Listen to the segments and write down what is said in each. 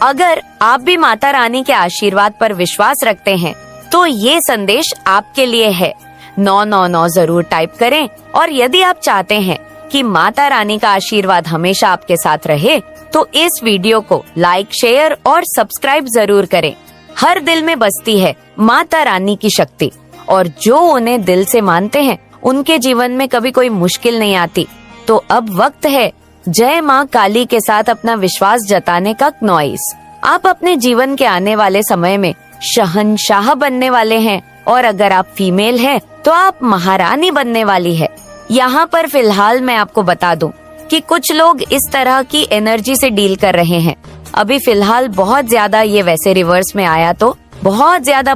अगर आप भी माता रानी के आशीर्वाद पर विश्वास रखते हैं तो ये संदेश आपके लिए है। 999 जरूर टाइप करें। और यदि आप चाहते हैं कि माता रानी का आशीर्वाद हमेशा आपके साथ रहे तो इस वीडियो को लाइक, शेयर और सब्सक्राइब जरूर करें। हर दिल में बसती है माता रानी की शक्ति, और जो उन्हें दिल से मानते हैं उनके जीवन में कभी कोई मुश्किल नहीं आती। तो अब वक्त है जय माँ काली के साथ अपना विश्वास जताने का। नॉइस, आप अपने जीवन के आने वाले समय में शहंशाह बनने वाले हैं, और अगर आप फीमेल हैं तो आप महारानी बनने वाली है। यहाँ पर फिलहाल मैं आपको बता दूं कि कुछ लोग इस तरह की एनर्जी से डील कर रहे हैं। अभी फिलहाल बहुत ज्यादा ये वैसे रिवर्स में आया तो बहुत ज्यादा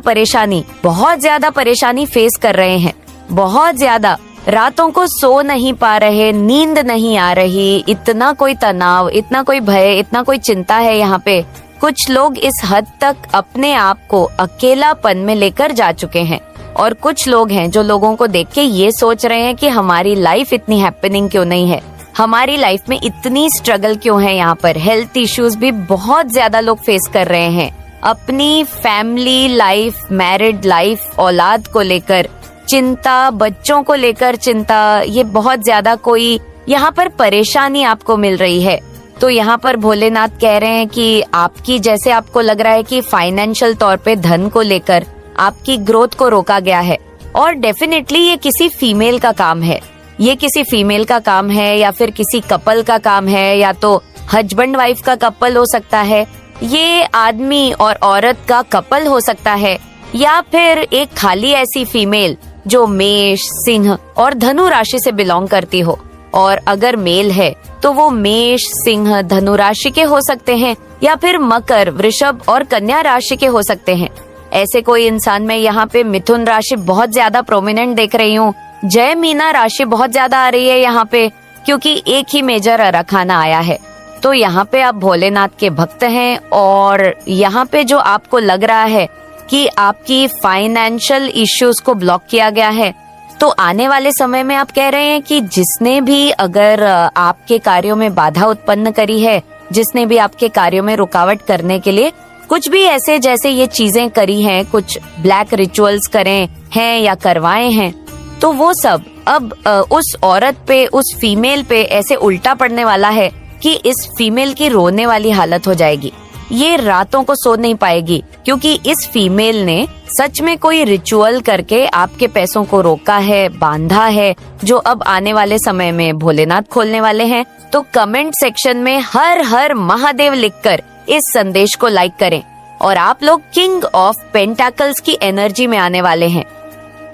परेशानी फेस कर रहे हैं। बहुत ज्यादा रातों को सो नहीं पा रहे, नींद नहीं आ रही, इतना कोई तनाव, इतना कोई भय, इतना कोई चिंता है। यहाँ पे कुछ लोग इस हद तक अपने आप को अकेलापन में लेकर जा चुके हैं, और कुछ लोग हैं जो लोगों को देख के ये सोच रहे हैं कि हमारी लाइफ इतनी हैपनिंग क्यों नहीं है, हमारी लाइफ में इतनी स्ट्रगल क्यों है। यहाँ पर हेल्थ इश्यूज भी बहुत ज्यादा लोग फेस कर रहे हैं। अपनी फैमिली लाइफ, मैरिड लाइफ, औलाद को लेकर चिंता, बच्चों को लेकर चिंता, ये बहुत ज्यादा कोई यहाँ पर परेशानी आपको मिल रही है। तो यहाँ पर भोलेनाथ कह रहे हैं कि आपकी, जैसे आपको लग रहा है कि फाइनेंशियल तौर पे धन को लेकर आपकी ग्रोथ को रोका गया है, और डेफिनेटली ये किसी फीमेल का काम है। ये किसी फीमेल का काम है, या फिर किसी कपल का काम है, या तो हस्बैंड वाइफ का कपल हो सकता है, ये आदमी और औरत का कपल हो सकता है, या फिर एक खाली ऐसी फीमेल जो मेष, सिंह और धनु राशि से बिलोंग करती हो। और अगर मेल है तो वो मेष, सिंह, धनु राशि के हो सकते हैं, या फिर मकर, वृषभ और कन्या राशि के हो सकते हैं। ऐसे कोई इंसान, मैं यहाँ पे मिथुन राशि बहुत ज्यादा प्रोमिनेंट देख रही हूँ। जय मीना राशि बहुत ज्यादा आ रही है यहाँ पे, क्योंकि एक ही मेजर अराखाना आया है। तो यहाँ पे आप भोलेनाथ के भक्त हैं, और यहाँ पे जो आपको लग रहा है कि आपकी फाइनेंशियल इश्यूज को ब्लॉक किया गया है, तो आने वाले समय में आप कह रहे हैं कि जिसने भी अगर आपके कार्यों में बाधा उत्पन्न करी है, जिसने भी आपके कार्यों में रुकावट करने के लिए कुछ भी ऐसे जैसे ये चीजें करी हैं, कुछ ब्लैक रिचुअल्स करें हैं या करवाए हैं, तो वो सब अब उस औरत पे, उस फीमेल पे ऐसे उल्टा पड़ने वाला है कि इस फीमेल की रोने वाली हालत हो जाएगी। ये रातों को सो नहीं पाएगी, क्योंकि इस फीमेल ने सच में कोई रिचुअल करके आपके पैसों को रोका है, बांधा है, जो अब आने वाले समय में भोलेनाथ खोलने वाले हैं। तो कमेंट सेक्शन में हर हर महादेव लिखकर इस संदेश को लाइक करें। और आप लोग किंग ऑफ पेंटाकल्स की एनर्जी में आने वाले हैं।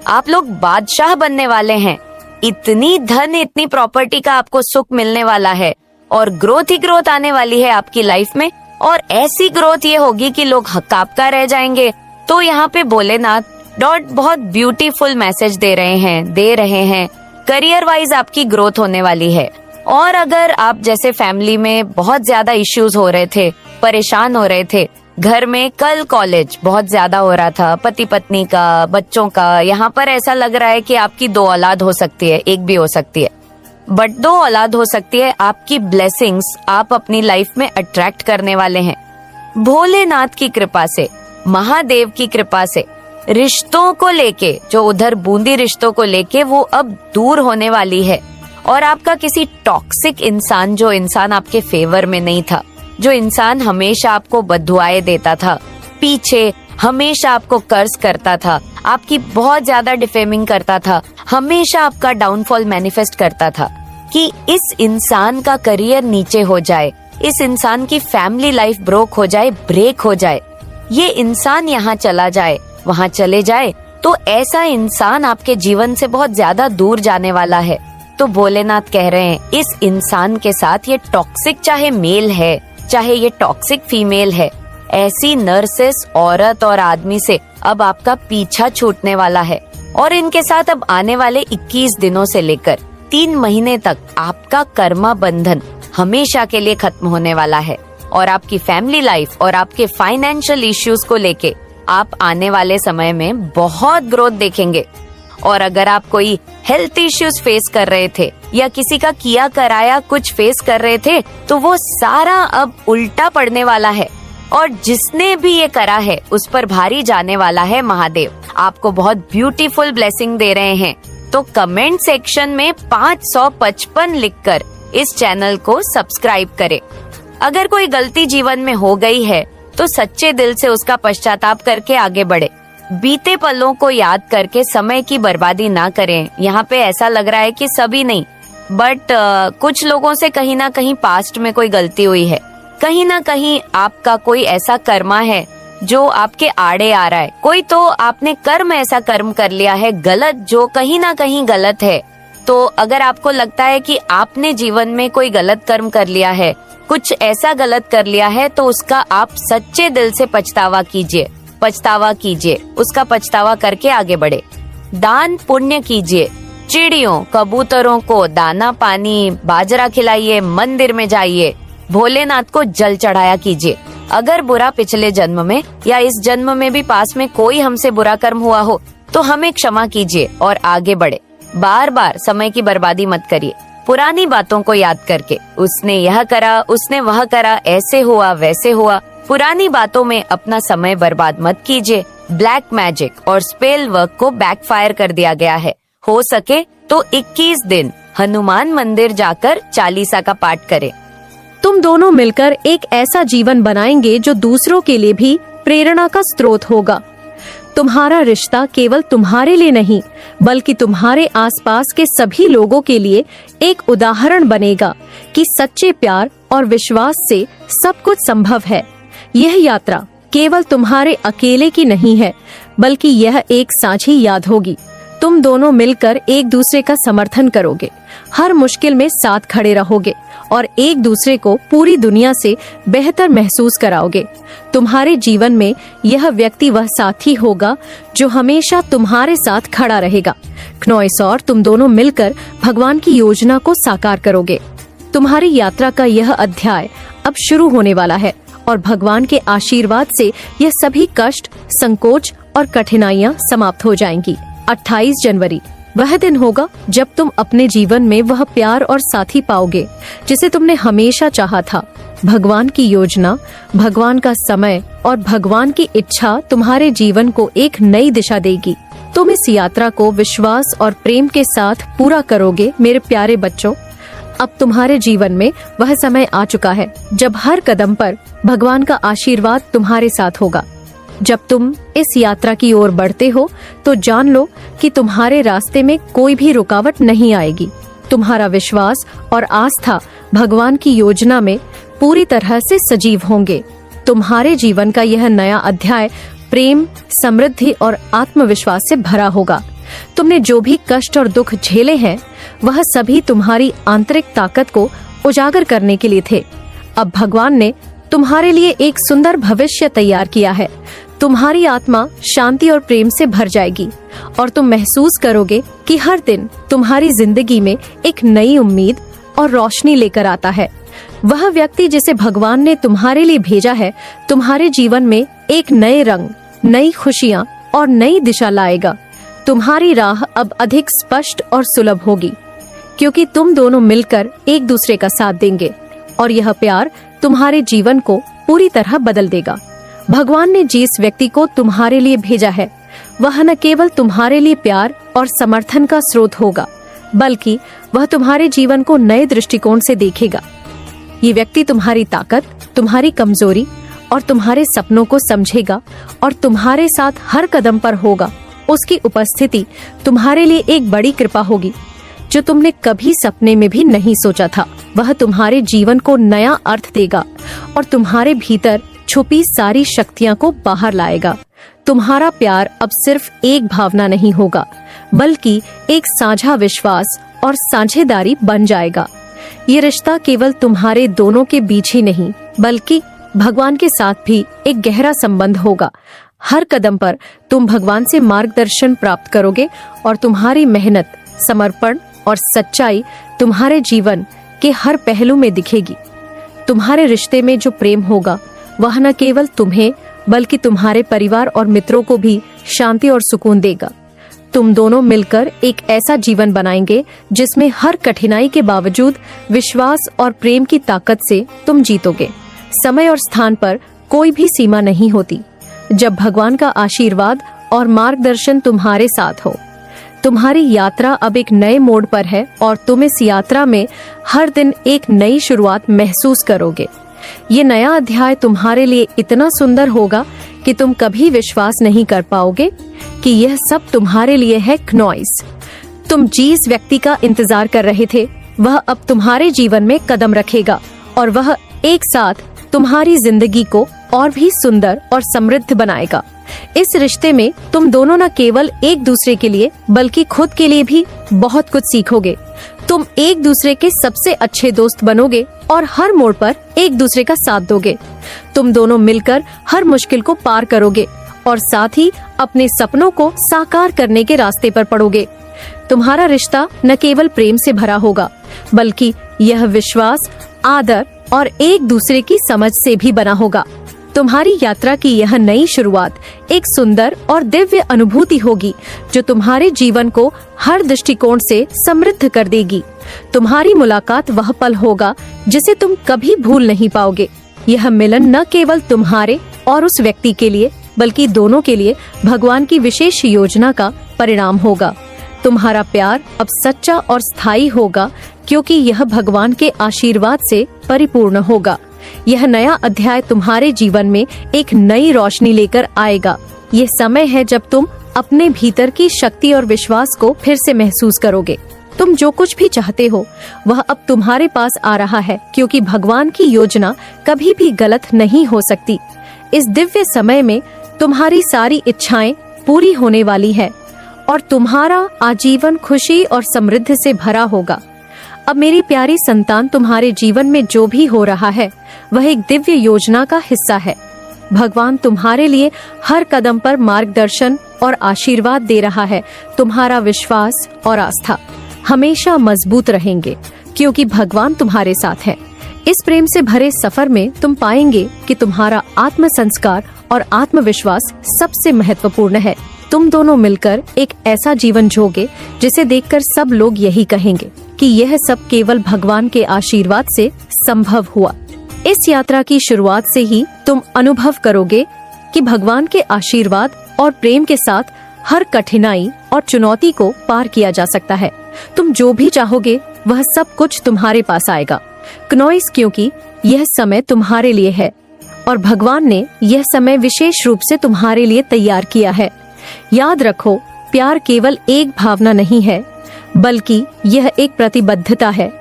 आप लोग बादशाह बनने वाले हैं। इतनी धन, इतनी प्रॉपर्टी का आपको सुख मिलने वाला है, और ग्रोथ ही ग्रोथ आने वाली है आपकी लाइफ में। और ऐसी ग्रोथ ये होगी कि लोग हक्काबका रह जाएंगे। तो यहाँ पे भोलेनाथ बहुत ब्यूटीफुल मैसेज दे रहे हैं। करियर वाइज आपकी ग्रोथ होने वाली है। और अगर आप जैसे फैमिली में बहुत ज्यादा इश्यूज हो रहे थे, परेशान हो रहे थे, घर में कल कॉलेज बहुत ज्यादा हो रहा था, पति पत्नी का, बच्चों का, यहाँ पर ऐसा लग रहा है कि आपकी 2 औलाद हो सकती है, एक भी हो सकती है, बट 2 औलाद हो सकती है। आपकी ब्लेसिंग्स आप अपनी लाइफ में अट्रैक्ट करने वाले हैं। भोलेनाथ की कृपा से, महादेव की कृपा से रिश्तों को लेके, जो उधर बूंदी रिश्तों को लेके, वो अब दूर होने वाली है। और आपका किसी टॉक्सिक इंसान, जो इंसान आपके फेवर में नहीं था, जो इंसान हमेशा आपको बद्दुआएं देता था, पीछे हमेशा आपको कर्ज करता था, आपकी बहुत ज्यादा डिफेमिंग करता था, हमेशा आपका डाउनफॉल मैनिफेस्ट करता था, कि इस इंसान का करियर नीचे हो जाए, इस इंसान की फैमिली लाइफ ब्रेक हो जाए, ये इंसान यहाँ चला जाए, वहाँ चले जाए, तो ऐसा इंसान आपके जीवन से बहुत ज्यादा दूर जाने वाला है। तो भोलेनाथ कह रहे हैं इस इंसान के साथ, ये टॉक्सिक चाहे मेल है, चाहे ये टॉक्सिक फीमेल है, ऐसी नर्सिस औरत और आदमी से अब आपका पीछा छूटने वाला है। और इनके साथ अब आने वाले 21 दिनों से लेकर 3 महीने तक आपका कर्मा बंधन हमेशा के लिए खत्म होने वाला है। और आपकी फैमिली लाइफ और आपके फाइनेंशियल इश्यूज को लेके आप आने वाले समय में बहुत ग्रोथ देखेंगे। और अगर आप कोई हेल्थ इश्यूज फेस कर रहे थे या किसी का किया कराया कुछ फेस कर रहे थे, तो वो सारा अब उल्टा पड़ने वाला है। और जिसने भी ये करा है उस पर भारी जाने वाला है महादेव। आपको बहुत ब्यूटीफुल ब्लेसिंग दे रहे हैं। तो कमेंट सेक्शन में 555 लिखकर इस चैनल को सब्सक्राइब करें। अगर कोई गलती जीवन में हो गई है तो सच्चे दिल से उसका पश्चाताप करके आगे बढ़े। बीते पलों को याद करके समय की बर्बादी ना करें। यहाँ पे ऐसा लग रहा है कि सभी नहीं, बट कुछ लोगों से कहीं ना कहीं पास्ट में कोई गलती हुई है। कहीं ना कहीं आपका कोई ऐसा कर्मा है जो आपके आड़े आ रहा है। कोई तो आपने ऐसा कर्म कर लिया है गलत, जो कहीं ना कहीं गलत है। तो अगर आपको लगता है कि आपने जीवन में कोई गलत कर्म कर लिया है, कुछ ऐसा गलत कर लिया है, तो उसका आप सच्चे दिल से पछतावा कीजिए, उसका पछतावा करके आगे बढ़े। दान पुण्य कीजिए। चिड़ियों कबूतरों को दाना पानी बाजरा खिलाइए, मंदिर में जाइए, भोलेनाथ को जल चढ़ाया कीजिए। अगर बुरा पिछले जन्म में या इस जन्म में भी पास में कोई हमसे बुरा कर्म हुआ हो तो हमें क्षमा कीजिए और आगे बढ़े। बार बार समय की बर्बादी मत करिए पुरानी बातों को याद करके। उसने यह करा, उसने वह करा, ऐसे हुआ वैसे हुआ। पुरानी बातों में अपना समय बर्बाद मत कीजिए। ब्लैक मैजिक और स्पेल वर्क को बैकफायर कर दिया गया है। हो सके तो 21 दिन हनुमान मंदिर जाकर चालीसा का पाठ करें। तुम दोनों मिलकर एक ऐसा जीवन बनाएंगे जो दूसरों के लिए भी प्रेरणा का स्रोत होगा। तुम्हारा रिश्ता केवल तुम्हारे लिए नहीं, बल्कि तुम्हारे आसपास के सभी लोगों के लिए एक उदाहरण बनेगा कि सच्चे प्यार और विश्वास से सब कुछ संभव है। यह यात्रा केवल तुम्हारे अकेले की नहीं है, बल्कि यह एक साझी याद होगी। तुम दोनों मिलकर एक दूसरे का समर्थन करोगे, हर मुश्किल में साथ खड़े रहोगे और एक दूसरे को पूरी दुनिया से बेहतर महसूस कराओगे। तुम्हारे जीवन में यह व्यक्ति वह साथी होगा जो हमेशा तुम्हारे साथ खड़ा रहेगा। क्नॉइस और तुम दोनों मिलकर भगवान की योजना को साकार करोगे। तुम्हारी यात्रा का यह अध्याय अब शुरू होने वाला है और भगवान के आशीर्वाद से यह सभी कष्ट, संकोच और कठिनाइयां समाप्त हो जाएंगी। 28 जनवरी वह दिन होगा जब तुम अपने जीवन में वह प्यार और साथी पाओगे जिसे तुमने हमेशा चाहा था। भगवान की योजना, भगवान का समय और भगवान की इच्छा तुम्हारे जीवन को एक नई दिशा देगी। तुम इस यात्रा को विश्वास और प्रेम के साथ पूरा करोगे मेरे प्यारे बच्चों। अब तुम्हारे जीवन में वह समय आ चुका है जब हर कदम पर भगवान का आशीर्वाद तुम्हारे साथ होगा। जब तुम इस यात्रा की ओर बढ़ते हो तो जान लो कि तुम्हारे रास्ते में कोई भी रुकावट नहीं आएगी। तुम्हारा विश्वास और आस्था भगवान की योजना में पूरी तरह से सजीव होंगे। तुम्हारे जीवन का यह नया अध्याय प्रेम, समृद्धि और आत्मविश्वास से भरा होगा। तुमने जो भी कष्ट और दुख झेले हैं, वह सभी तुम्हारी आंतरिक ताकत को उजागर करने के लिए थे। अब भगवान ने तुम्हारे लिए एक सुंदर भविष्य तैयार किया है। तुम्हारी आत्मा शांति और प्रेम से भर जाएगी और तुम महसूस करोगे कि हर दिन तुम्हारी जिंदगी में एक नई उम्मीद और रोशनी लेकर आता है। वह व्यक्ति जिसे भगवान ने तुम्हारे लिए भेजा है, तुम्हारे जीवन में एक नए रंग, नई खुशियाँ और नई दिशा लाएगा। तुम्हारी राह अब अधिक स्पष्ट और सुलभ होगी, क्योंकि तुम दोनों मिलकर एक दूसरे का साथ देंगे और यह प्यार तुम्हारे जीवन को पूरी तरह बदल देगा। भगवान ने जिस व्यक्ति को तुम्हारे लिए भेजा है, वह न केवल तुम्हारे लिए प्यार और समर्थन का स्रोत होगा, बल्कि वह तुम्हारे जीवन को नए दृष्टिकोण से देखेगा। ये व्यक्ति तुम्हारी ताकत, तुम्हारी कमजोरी और तुम्हारे सपनों को समझेगा और तुम्हारे साथ हर कदम पर होगा। उसकी उपस्थिति तुम्हारे लिए एक बड़ी कृपा होगी जो तुमने कभी सपने में भी नहीं सोचा था। वह तुम्हारे जीवन को नया अर्थ देगा और तुम्हारे भीतर छुपी सारी शक्तियां को बाहर लाएगा। तुम्हारा प्यार अब सिर्फ एक भावना नहीं होगा, बल्कि एक साझा विश्वास और साझेदारी बन जाएगा। ये रिश्ता केवल तुम्हारे दोनों के बीच ही नहीं, बल्कि भगवान के साथ भी एक गहरा संबंध होगा। हर कदम पर तुम भगवान से मार्गदर्शन प्राप्त करोगे और तुम्हारी मेहनत, समर्पण और सच्चाई तुम्हारे जीवन के हर पहलू में दिखेगी। तुम्हारे रिश्ते में जो प्रेम होगा, वह न केवल तुम्हें बल्कि तुम्हारे परिवार और मित्रों को भी शांति और सुकून देगा। तुम दोनों मिलकर एक ऐसा जीवन बनाएंगे जिसमें हर कठिनाई के बावजूद विश्वास और प्रेम की ताकत से तुम जीतोगे। समय और स्थान पर कोई भी सीमा नहीं होती जब भगवान का आशीर्वाद और मार्गदर्शन तुम्हारे साथ हो। तुम्हारी यात्रा अब एक नए मोड़ पर है और तुम इस यात्रा में हर दिन एक नई शुरुआत महसूस करोगे। ये नया अध्याय तुम्हारे लिए इतना सुंदर होगा कि तुम कभी विश्वास नहीं कर पाओगे कि यह सब तुम्हारे लिए है। क्नॉइस, तुम जिस व्यक्ति का इंतजार कर रहे थे वह अब तुम्हारे जीवन में कदम रखेगा और वह एक साथ तुम्हारी जिंदगी को और भी सुंदर और समृद्ध बनाएगा। इस रिश्ते में तुम दोनों न केवल एक दूसरे के लिए बल्कि खुद के लिए भी बहुत कुछ सीखोगे। तुम एक दूसरे के सबसे अच्छे दोस्त बनोगे और हर मोड़ पर एक दूसरे का साथ दोगे। तुम दोनों मिलकर हर मुश्किल को पार करोगे और साथ ही अपने सपनों को साकार करने के रास्ते पर पड़ोगे। तुम्हारा रिश्ता न केवल प्रेम से भरा होगा बल्कि यह विश्वास, आदर और एक दूसरे की समझ से भी बना होगा। तुम्हारी यात्रा की यह नई शुरुआत एक सुंदर और दिव्य अनुभूति होगी जो तुम्हारे जीवन को हर दृष्टिकोण से समृद्ध कर देगी। तुम्हारी मुलाकात वह पल होगा जिसे तुम कभी भूल नहीं पाओगे। यह मिलन न केवल तुम्हारे और उस व्यक्ति के लिए बल्कि दोनों के लिए भगवान की विशेष योजना का परिणाम होगा। तुम्हारा प्यार अब सच्चा और स्थायी होगा क्योंकि यह भगवान के आशीर्वाद से परिपूर्ण होगा। यह नया अध्याय तुम्हारे जीवन में एक नई रोशनी लेकर आएगा। यह समय है जब तुम अपने भीतर की शक्ति और विश्वास को फिर से महसूस करोगे। तुम जो कुछ भी चाहते हो वह अब तुम्हारे पास आ रहा है क्योंकि भगवान की योजना कभी भी गलत नहीं हो सकती। इस दिव्य समय में तुम्हारी सारी इच्छाएं पूरी होने वाली है और तुम्हारा आजीवन खुशी और समृद्धि से भरा होगा। अब मेरी प्यारी संतान, तुम्हारे जीवन में जो भी हो रहा है वह एक दिव्य योजना का हिस्सा है। भगवान तुम्हारे लिए हर कदम पर मार्गदर्शन और आशीर्वाद दे रहा है। तुम्हारा विश्वास और आस्था हमेशा मजबूत रहेंगे क्योंकि भगवान तुम्हारे साथ है। इस प्रेम से भरे सफर में तुम पाएंगे कि तुम्हारा आत्म संस्कार और आत्मविश्वास सबसे महत्वपूर्ण है। तुम दोनों मिलकर एक ऐसा जीवन जोगे जिसे देखकर सब लोग यही कहेंगे कि यह सब केवल भगवान के आशीर्वाद से संभव हुआ। इस यात्रा की शुरुआत से ही तुम अनुभव करोगे कि भगवान के आशीर्वाद और प्रेम के साथ हर कठिनाई और चुनौती को पार किया जा सकता है। तुम जो भी चाहोगे वह सब कुछ तुम्हारे पास आएगा। क्नॉइस, क्योंकि यह समय तुम्हारे लिए है और भगवान ने यह समय विशेष रूप से तुम्हारे लिए तैयार किया है। याद रखो, प्यार केवल एक भावना नहीं है बल्कि यह एक प्रतिबद्धता है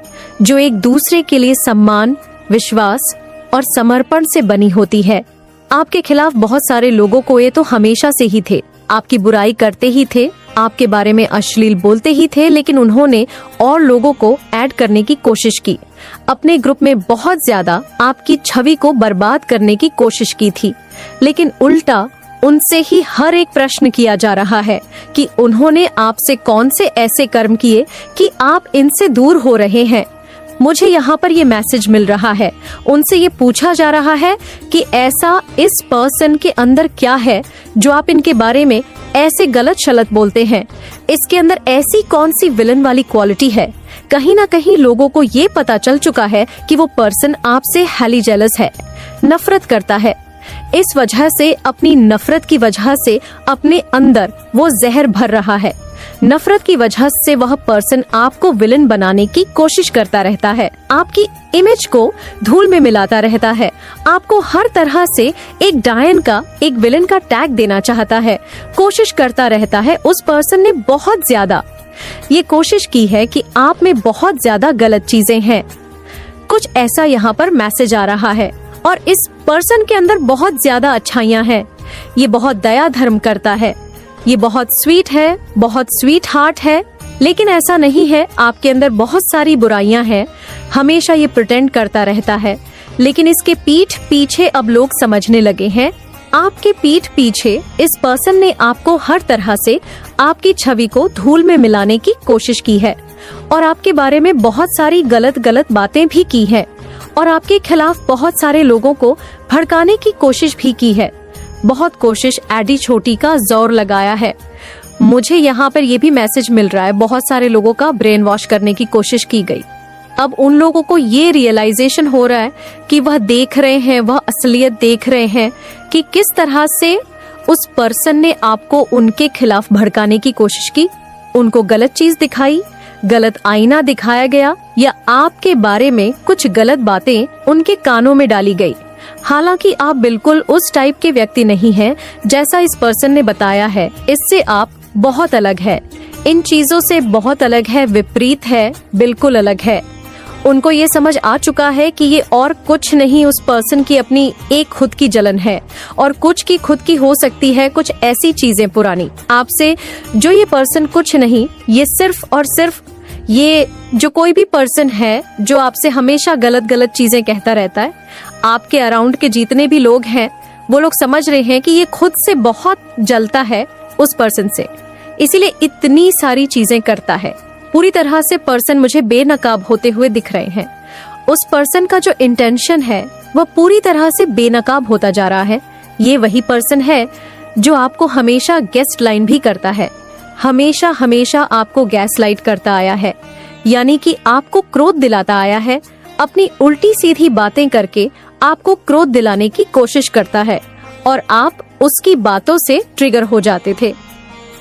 जो एक दूसरे के लिए सम्मान, विश्वास और समर्पण से बनी होती है। आपके खिलाफ बहुत सारे लोगों को ये तो हमेशा से ही थे, आपकी बुराई करते ही थे, आपके बारे में अश्लील बोलते ही थे, लेकिन उन्होंने और लोगों को ऐड करने की कोशिश की। अपने ग्रुप में बहुत ज्यादा आपकी छवि को बर्बाद करने की कोशिश की थी, लेकिन उल्टा उनसे ही हर एक प्रश्न किया जा रहा है कि उन्होंने आपसे कौन से ऐसे कर्म किए कि आप इनसे दूर हो रहे हैं। मुझे यहाँ पर ये मैसेज मिल रहा है, उनसे ये पूछा जा रहा है कि ऐसा इस पर्सन के अंदर क्या है जो आप इनके बारे में ऐसे गलत शलत बोलते हैं। इसके अंदर ऐसी कौन सी विलन वाली क्वालिटी है। कहीं ना कहीं लोगों को ये पता चल चुका है कि वो पर्सन आपसे हाईली जेलस है, नफरत करता है। इस वजह से, अपनी नफरत की वजह से अपने अंदर वो जहर भर रहा है। नफरत की वजह से वह पर्सन आपको विलन बनाने की कोशिश करता रहता है, आपकी इमेज को धूल में मिलाता रहता है, आपको हर तरह से एक डायन का, एक विलन का टैग देना चाहता है, कोशिश करता रहता है। उस पर्सन ने बहुत ज्यादा ये कोशिश की है कि आप में बहुत ज्यादा गलत चीजें हैं। कुछ ऐसा यहाँ पर मैसेज आ रहा है और इस पर्सन के अंदर बहुत ज्यादा अच्छाइयाँ हैं। ये बहुत दया धर्म करता है, ये बहुत स्वीट है, बहुत स्वीट हार्ट है, लेकिन ऐसा नहीं है। आपके अंदर बहुत सारी बुराइयां हैं। हमेशा ये प्रिटेंड करता रहता है, लेकिन इसके पीठ पीछे अब लोग समझने लगे हैं। आपके पीठ पीछे इस पर्सन ने आपको हर तरह से आपकी छवि को धूल में मिलाने की कोशिश की है और आपके बारे में बहुत सारी गलत बातें भी की है और आपके खिलाफ बहुत सारे लोगों को भड़काने की कोशिश भी की है। बहुत कोशिश एडी छोटी का जोर लगाया है। मुझे यहाँ पर यह भी मैसेज मिल रहा है, बहुत सारे लोगों का ब्रेन वॉश करने की कोशिश की गई। अब उन लोगों को ये रियलाइजेशन हो रहा है कि वह देख रहे हैं, वह असलियत देख रहे हैं कि किस तरह से उस पर्सन ने आपको उनके खिलाफ भड़काने की कोशिश की, उनको गलत चीज दिखाई, गलत आईना दिखाया गया, या आपके बारे में कुछ गलत बातें उनके कानों में डाली गई। हालांकि आप बिल्कुल उस टाइप के व्यक्ति नहीं हैं जैसा इस पर्सन ने बताया है। इससे आप बहुत अलग है, इन चीजों से बहुत अलग है, विपरीत है, बिल्कुल अलग है। उनको ये समझ आ चुका है कि ये और कुछ नहीं, उस पर्सन की अपनी एक खुद की जलन है, और कुछ की खुद की हो सकती है कुछ ऐसी चीजें पुरानी आपसे, जो ये पर्सन कुछ नहीं, ये सिर्फ और सिर्फ ये जो कोई भी पर्सन है जो आपसे हमेशा गलत गलत चीजें कहता रहता है, आपके अराउंड के जितने भी लोग हैं वो लोग समझ रहे हैं कि ये खुद से बहुत जलता है उस पर्सन से, इसीलिए इतनी सारी चीजें करता है। पूरी तरह से पर्सन मुझे बेनकाब होते हुए दिख रहे हैं। उस पर्सन का जो इंटेंशन है वह पूरी तरह से बेनकाब होता जा रहा है। ये वही पर्सन है जो आपको हमेशा गेस्ट लाइन भी करता है, हमेशा हमेशा आपको गैस लाइट करता आया है, यानी कि आपको क्रोध दिलाता आया है, अपनी उल्टी सीधी बातें करके आपको क्रोध दिलाने की कोशिश करता है, और आप उसकी बातों से ट्रिगर हो जाते थे।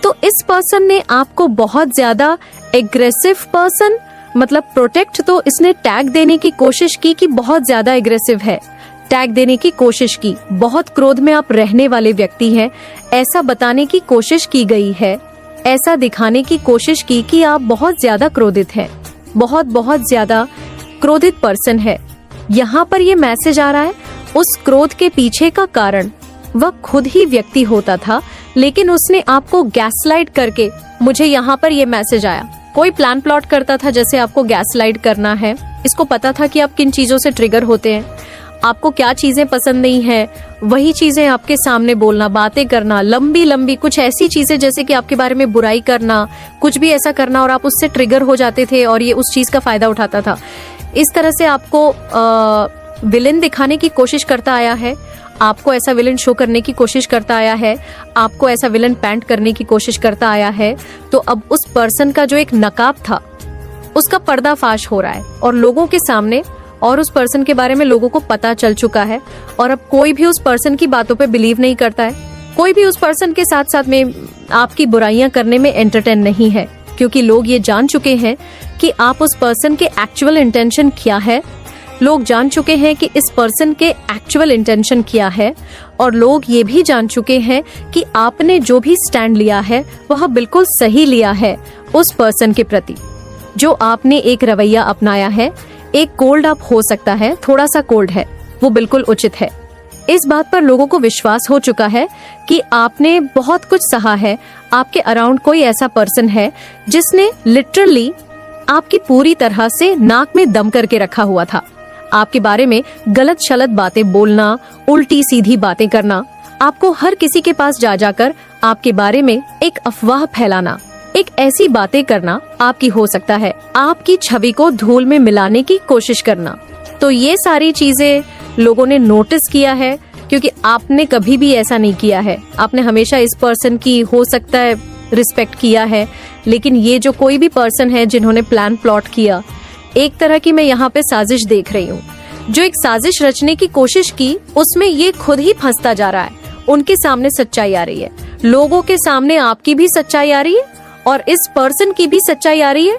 तो इस पर्सन ने आपको बहुत ज्यादा एग्रेसिव पर्सन, मतलब प्रोटेक्ट, तो इसने टैग देने की कोशिश की कि बहुत ज्यादा एग्रेसिव है, टैग देने की कोशिश की, बहुत क्रोध में आप रहने वाले व्यक्ति हैं, ऐसा बताने की कोशिश की गई है, ऐसा दिखाने की कोशिश की कि आप बहुत ज्यादा क्रोधित हैं, बहुत ज्यादा क्रोधित पर्सन है। यहाँ पर ये मैसेज आ रहा है, उस क्रोध के पीछे का कारण वह खुद ही व्यक्ति होता था, लेकिन उसने आपको गैसलाइट करके, मुझे यहाँ पर ये मैसेज आया, कोई प्लान प्लॉट करता था जैसे आपको गैसलाइट करना है। इसको पता था कि आप किन चीजों से ट्रिगर होते हैं, आपको क्या चीजें पसंद नहीं है, वही चीजें आपके सामने बोलना, बातें करना, लंबी लंबी कुछ ऐसी चीजें जैसे कि आपके बारे में बुराई करना, कुछ भी ऐसा करना, और आप उससे ट्रिगर हो जाते थे और ये उस चीज का फायदा उठाता था। इस तरह से आपको विलेन दिखाने की कोशिश करता आया है, आपको ऐसा विलेन शो करने की कोशिश करता आया है, आपको ऐसा विलेन पैंट करने की कोशिश करता आया है। तो अब उस पर्सन का जो एक नकाब था उसका पर्दाफाश हो रहा है और लोगों के सामने, और उस पर्सन के बारे में लोगों को पता चल चुका है, और अब कोई भी उस पर्सन की बातों पे बिलीव नहीं करता है, कोई भी उस पर्सन के साथ साथ में आपकी बुराइयां करने में एंटरटेन नहीं है, क्योंकि लोग ये जान चुके हैं कि आप उस पर्सन के एक्चुअल इंटेंशन क्या है, लोग जान चुके हैं कि इस पर्सन के एक्चुअल इंटेंशन क्या है, और लोग ये भी जान चुके हैं कि आपने जो भी स्टैंड लिया है वह बिल्कुल सही लिया है उस पर्सन के प्रति। जो आपने एक रवैया अपनाया है, एक कोल्ड अप हो सकता है, थोड़ा सा कोल्ड है, वो बिल्कुल उचित है। इस बात पर लोगों को विश्वास हो चुका है कि आपने बहुत कुछ सहा है, आपके अराउंड कोई ऐसा पर्सन है जिसने लिटरली आपकी पूरी तरह से नाक में दम करके रखा हुआ था, आपके बारे में गलत शलत बातें बोलना, उल्टी सीधी बातें करना, आपको हर किसी के पास जा जाकर आपके बारे में एक अफवाह फैलाना, एक ऐसी बातें करना, आपकी हो सकता है आपकी छवि को धूल में मिलाने की कोशिश करना। तो ये सारी चीजें लोगों ने नोटिस किया है, क्योंकि आपने कभी भी ऐसा नहीं किया है, आपने हमेशा इस पर्सन की हो सकता है रिस्पेक्ट किया है, लेकिन ये जो कोई भी पर्सन है जिन्होंने प्लान प्लॉट किया, एक तरह की मैं यहाँ पे साजिश देख रही हूँ, जो एक साजिश रचने की कोशिश की, उसमें ये खुद ही फंसता जा रहा है। उनके सामने सच्चाई आ रही है, लोगों के सामने आपकी भी सच्चाई आ रही है, और इस पर्सन की भी सच्चाई आ रही है।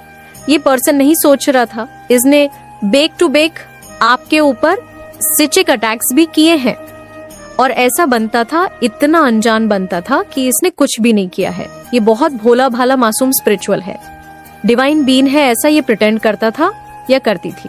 ये पर्सन नहीं सोच रहा था, इसने बेक टू बेक आपके ऊपर सिचिक अटैक्स भी किए हैं, और ऐसा बनता था, इतना अनजान बनता था कि इसने कुछ भी नहीं किया है। ये बहुत भोला भाला मासूम स्पिरिचुअल है, डिवाइन बीन है, ऐसा ये प्रिटेंड करता था या करती थी।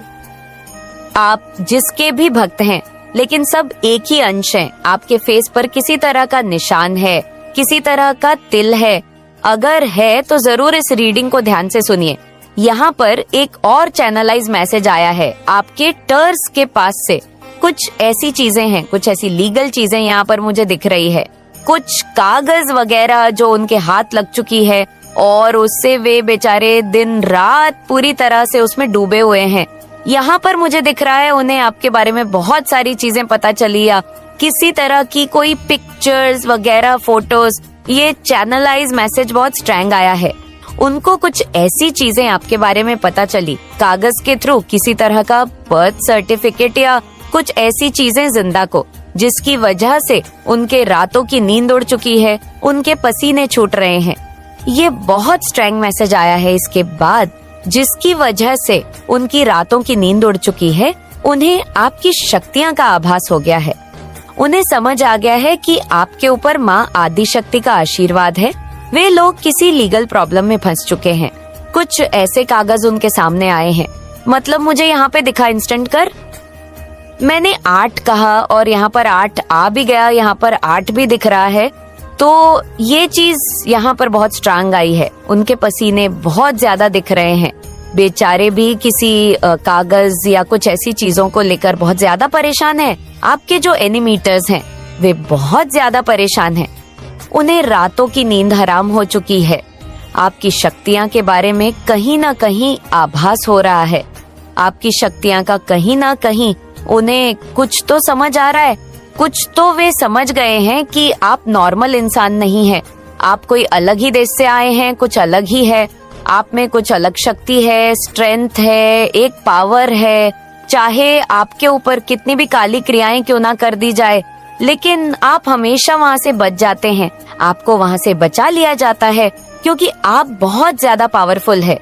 आप जिसके भी भक्त हैं, लेकिन सब एक ही अंश हैं। आपके फेस पर किसी तरह का निशान है, किसी तरह का तिल है। अगर है तो जरूर इस रीडिंग को ध्यान से सुनिए। यहाँ पर एक और चैनलाइज मैसेज आया है आपके टर्स के पास से। कुछ ऐसी चीजें हैं, कुछ ऐसी लीगल चीजें यहाँ पर मुझे दिख रही है, कुछ कागज वगैरह जो उनके हाथ लग चुकी है, और उससे वे बेचारे दिन रात पूरी तरह से उसमें डूबे हुए हैं। यहाँ पर मुझे दिख रहा है उन्हें आपके बारे में बहुत सारी चीजें पता चली, या किसी तरह की कोई पिक्चर्स वगैरह, फोटोज। ये चैनलाइज मैसेज बहुत स्ट्रैंग आया है। उनको कुछ ऐसी चीजें आपके बारे में पता चली कागज के थ्रू, किसी तरह का बर्थ सर्टिफिकेट या कुछ ऐसी चीजें जिंदा को, जिसकी वजह से उनके रातों की नींद उड़ चुकी है, उनके पसीने छूट रहे हैं। ये बहुत स्ट्रॉन्ग मैसेज आया है इसके बाद, जिसकी वजह से उनकी रातों की नींद उड़ चुकी है। उन्हें आपकी शक्तियां का आभास हो गया है। उन्हें समझ आ गया है कि आपके ऊपर माँ आदि शक्ति का आशीर्वाद है। वे लोग किसी लीगल प्रॉब्लम में फंस चुके हैं। कुछ ऐसे कागज उनके सामने आए हैं। मतलब मुझे यहाँ पे दिखा इंस्टेंट कर, मैंने 8 कहा और यहाँ पर 8 आ भी गया, यहाँ पर 8 भी दिख रहा है। तो ये चीज यहाँ पर बहुत स्ट्रांग आई है। उनके पसीने बहुत ज्यादा दिख रहे हैं। बेचारे भी किसी कागज या कुछ ऐसी चीजों को लेकर बहुत ज्यादा परेशान हैं। आपके जो एनिमीटर्स हैं वे बहुत ज्यादा परेशान हैं। उन्हें रातों की नींद हराम हो चुकी है। आपकी शक्तियां के बारे में कहीं ना कहीं आभास हो रहा है। आपकी शक्तियां का कहीं ना कहीं उन्हें कुछ तो समझ आ रहा है। कुछ तो वे समझ गए हैं कि आप नॉर्मल इंसान नहीं हैं। आप कोई अलग ही देश से आए हैं, कुछ अलग ही है। आप में कुछ अलग शक्ति है, स्ट्रेंथ है, एक पावर है। चाहे आपके ऊपर कितनी भी काली क्रियाएं क्यों ना कर दी जाए, लेकिन आप हमेशा वहाँ से बच जाते हैं। आपको वहाँ से बचा लिया जाता है क्योंकि आप बहुत ज्यादा पावरफुल है।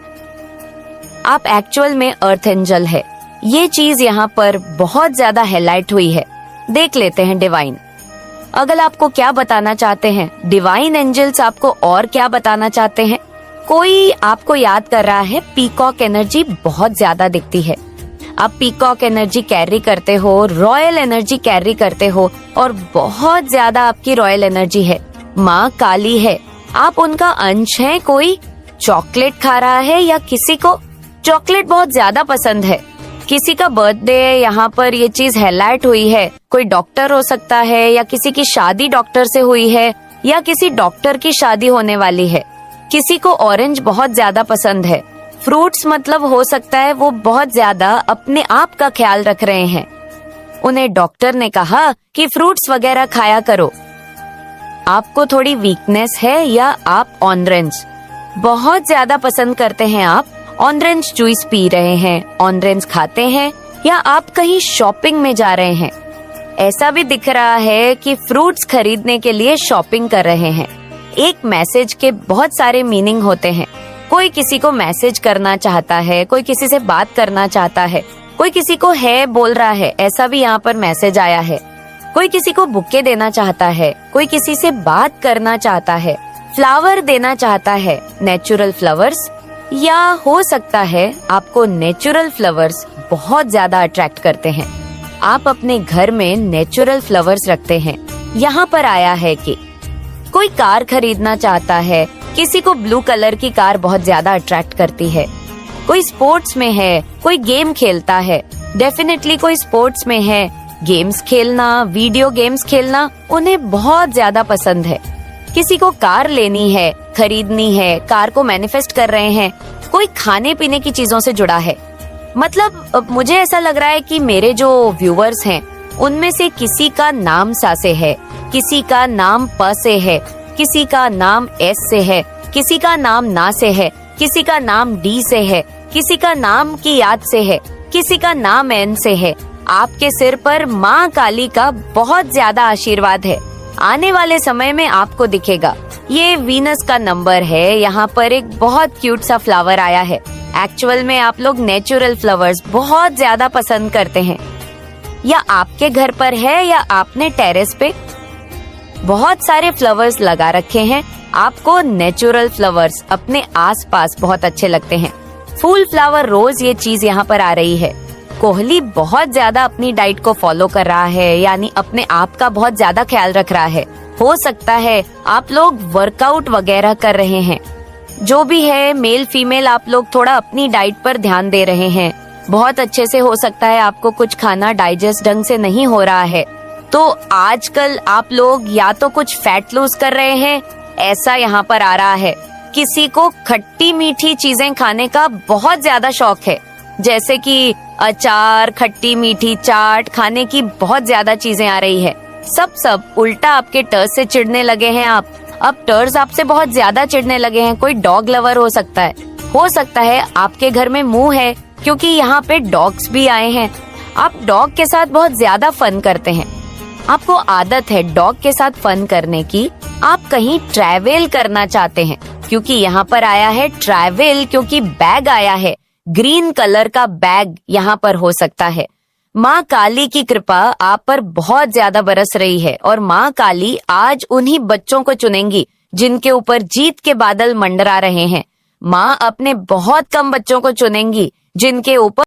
आप एक्चुअल में अर्थ एंजल है। ये चीज यहाँ पर बहुत ज्यादा हाईलाइट हुई है। देख लेते हैं डिवाइन अगर आपको क्या बताना चाहते हैं। डिवाइन एंजल्स आपको और क्या बताना चाहते हैं। कोई आपको याद कर रहा है, पीकॉक एनर्जी बहुत ज्यादा दिखती है। आप पीकॉक एनर्जी कैरी करते हो, रॉयल एनर्जी कैरी करते हो और बहुत ज्यादा आपकी रॉयल एनर्जी है। माँ काली है, आप उनका अंश हैं। कोई चॉकलेट खा रहा है या किसी को चॉकलेट बहुत ज्यादा पसंद है, किसी का बर्थडे है, यहाँ पर ये चीज हाईलाइट हुई है। कोई डॉक्टर हो सकता है या किसी की शादी डॉक्टर से हुई है या किसी डॉक्टर की शादी होने वाली है। किसी को ऑरेंज बहुत ज्यादा पसंद है। फ्रूट्स मतलब हो सकता है वो बहुत ज्यादा अपने आप का ख्याल रख रहे हैं। उन्हें डॉक्टर ने कहा कि फ्रूट्स वगैरह खाया करो। आपको थोड़ी वीकनेस है या आप ऑरेंज बहुत ज्यादा पसंद करते हैं। आप ऑरेंज जूस पी रहे हैं, ऑरेंज खाते हैं या आप कहीं शॉपिंग में जा रहे हैं। ऐसा भी दिख रहा है कि फ्रूट्स खरीदने के लिए शॉपिंग कर रहे हैं। एक मैसेज के बहुत सारे मीनिंग होते हैं। कोई किसी को मैसेज करना चाहता है, कोई किसी से बात करना चाहता है, कोई किसी को है बोल रहा है, ऐसा भी यहाँ पर मैसेज आया है। कोई किसी को बुके देना चाहता है, कोई किसी से बात करना चाहता है, फ्लावर देना चाहता है, नेचुरल फ्लावर्स, या हो सकता है आपको नेचुरल फ्लावर्स बहुत ज्यादा अट्रैक्ट करते हैं। आप अपने घर में नेचुरल फ्लावर्स रखते हैं। यहाँ पर आया है कि कोई कार खरीदना चाहता है, किसी को ब्लू कलर की कार बहुत ज्यादा अट्रैक्ट करती है। कोई स्पोर्ट्स में है, कोई गेम खेलता है, डेफिनेटली कोई स्पोर्ट्स में है। गेम्स खेलना, वीडियो गेम्स खेलना उन्हें बहुत ज्यादा पसंद है। किसी को कार लेनी है, खरीदनी है, कार को मैनिफेस्ट कर रहे हैं। कोई खाने पीने की चीजों से जुड़ा है। मतलब मुझे ऐसा लग रहा है कि मेरे जो व्यूअर्स हैं उनमें से किसी का नाम सा से है, किसी का नाम प से है, किसी का नाम एस से है, किसी का नाम ना से है, किसी का नाम डी से है, किसी का नाम की याद से है, किसी का नाम एन से है। आपके सिर पर माँ काली का बहुत ज्यादा आशीर्वाद है। आने वाले समय में आपको दिखेगा। ये वीनस का नंबर है। यहाँ पर एक बहुत क्यूट सा फ्लावर आया है। एक्चुअल में आप लोग नेचुरल फ्लावर्स बहुत ज्यादा पसंद करते हैं। या आपके घर पर है या आपने टेरेस पे बहुत सारे फ्लावर्स लगा रखे हैं। आपको नेचुरल फ्लावर्स अपने आसपास बहुत अच्छे लगते हैं। फूल, फ्लावर, रोज ये चीज यहाँ पर आ रही है। कोहली बहुत ज्यादा अपनी डाइट को फॉलो कर रहा है, यानी अपने आप का बहुत ज्यादा ख्याल रख रहा है। हो सकता है आप लोग वर्कआउट वगैरह कर रहे हैं। जो भी है, मेल फीमेल, आप लोग थोड़ा अपनी डाइट पर ध्यान दे रहे हैं। बहुत अच्छे से हो सकता है आपको कुछ खाना डाइजेस्ट ढंग से नहीं हो रहा है, तो आजकल आप लोग या तो कुछ फैट लूज कर रहे हैं, ऐसा यहाँ पर आ रहा है। किसी को खट्टी मीठी चीजें खाने का बहुत ज्यादा शौक है, जैसे कि अचार, खट्टी मीठी चाट खाने की बहुत ज्यादा चीजें आ रही है। सब उल्टा आपके टर्स से चिढ़ने लगे हैं। अब टर्स आपसे बहुत ज्यादा चिढ़ने लगे हैं। कोई डॉग लवर हो सकता है आपके घर में मुंह है क्योंकि यहाँ पे डॉग्स भी आए हैं। आप डॉग के साथ बहुत ज्यादा फन करते हैं। आपको आदत है डॉग के साथ फन करने की। आप कहीं ट्रैवल करना चाहते हैं क्योंकि यहाँ पर आया है ट्रैवल, क्योंकि बैग आया है। ग्रीन कलर का बैग यहाँ पर हो सकता है। माँ काली की कृपा आप पर बहुत ज्यादा बरस रही है और माँ काली आज उन्हीं बच्चों को चुनेंगी जिनके ऊपर जीत के बादल मंडरा रहे हैं। माँ अपने बहुत कम बच्चों को चुनेंगी जिनके ऊपर